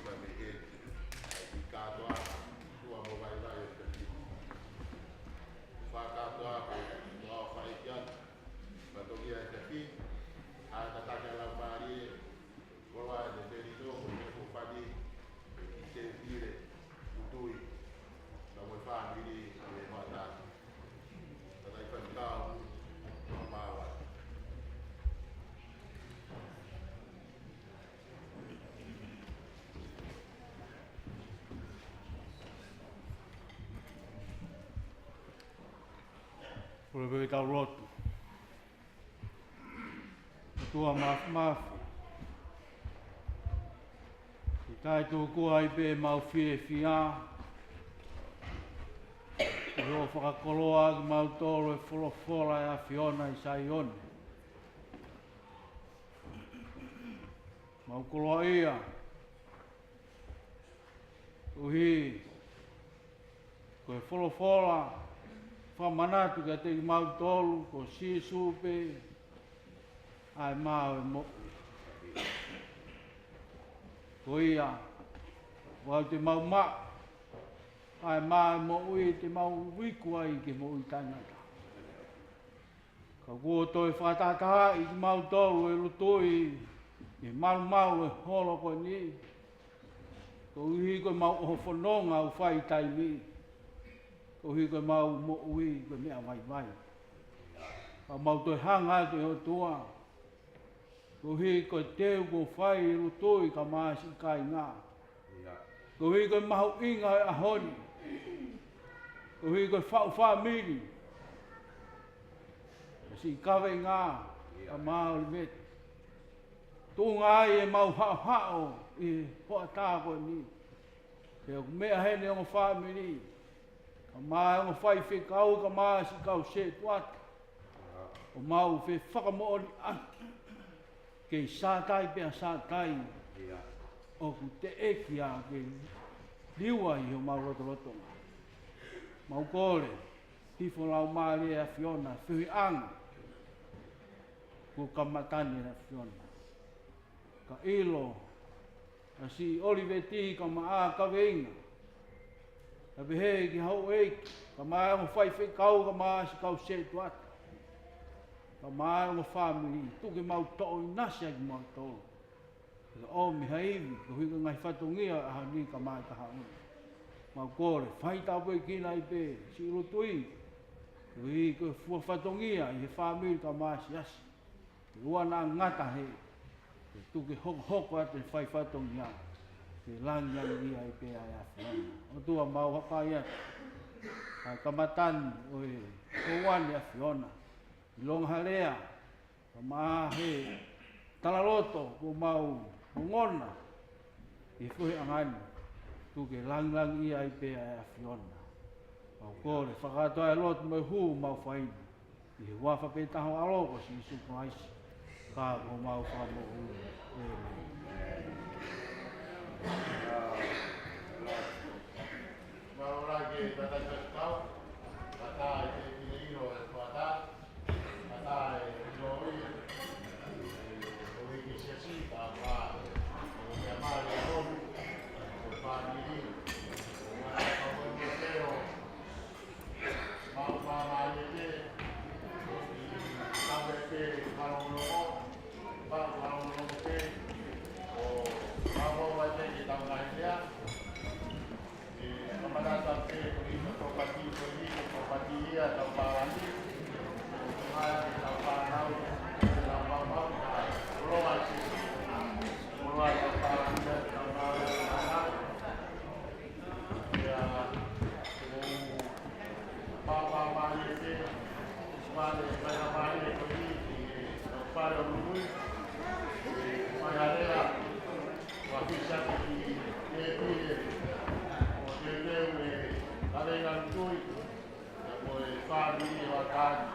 para me e katoa tua vai vai fa katoa tua fai kian patogia tapi ada tanya la pari kola de perito ko fadi se dire utui da mo fa mili e mata da fa kau mawa Pulveri tau rotu. Tua maf. I tai tō kua i pe mau fie fia. I ho whakakoloa ki mau tōro e wholofora e a Fiona i Saione. Mau koloa ia. Uhi. Koe wholofora. Whamanatu ka te mau tolu, ko sisu pe, ai mau e mo. Ko ia, wau te mau ma, ai mau e mo ui te mau wiku ai ke mo ui tangata. Ka kua toi whakatataha i te mau tolu e lutoi, e mau e holo koe ni. Ko uhi koe mau oho whanonga u whai taimi. Ko hi ko mau mo ui ko mea vai. Ka mau toi hanga te ho tua. Ko hi ko teu ko whai rutoi ka maasi kai ngā. Ko hi ko mahu inga e ahoni. Ko hi ko whau whamiri. Si kawe ngā ka mau li met. Tō ngā e mau hao i hoa tā koe ni. Te mea hene o whamiri. Ka mai o whai whekau, ka mai si kau se tuat. O mau whe whakamoori an. Kei sātai pia sātai. O ku te eki a ke liwa i o mau rotorotonga. Mau kore, hifo lau maari e a Fiona, whihi anga. Ku kamatani e a Fiona. Ka ilo, a si Oliveti ka maa ka veinga. Ka behe ki hau eiki, ka mai o whai whekau, ka mai si kau se tuata. Ka mai o whamiri, tuke mau to'o i nasi aki mau to'o. Ka o mi haiwi, ka hui ka ngai whatongia a hani ka mai ka hauni. Mau kore, whai tau e kina i pe, si rutui. Ka hui ka fua whatongia i he whamiri ka mai si asi. Ka ua na ngata he, ka tuke hoko ate whai whatongia. Ke langi ai pe ai Fiona. O tua mau hapai atu. Ai kamatani o e kouani a Fiona. I longa harea. Ka maa he talaroto ko mau ngona. I fuhi angani. Tuke langi ai pe ai Fiona. Mau kore whakatoa e lotu mai hu mau whaini. I he wafa pe taho aloko si isu praisi. Ka ko mau whamo hu. Mau lagi tata kau, tata ino tata, tata noi, oi kisi apa, oi amari aron, oi famili, oi kau museo, mau mamali sampai ke kalau ke, oh mau baca kita mengajar. Kepada sampai propati dia atau parani, atau parau, atau mau, keluar sisi, keluar parani atau parau, ya, apa ini, apa ini, para rumui, para wafisa di Arengan tui, depois família, a casa,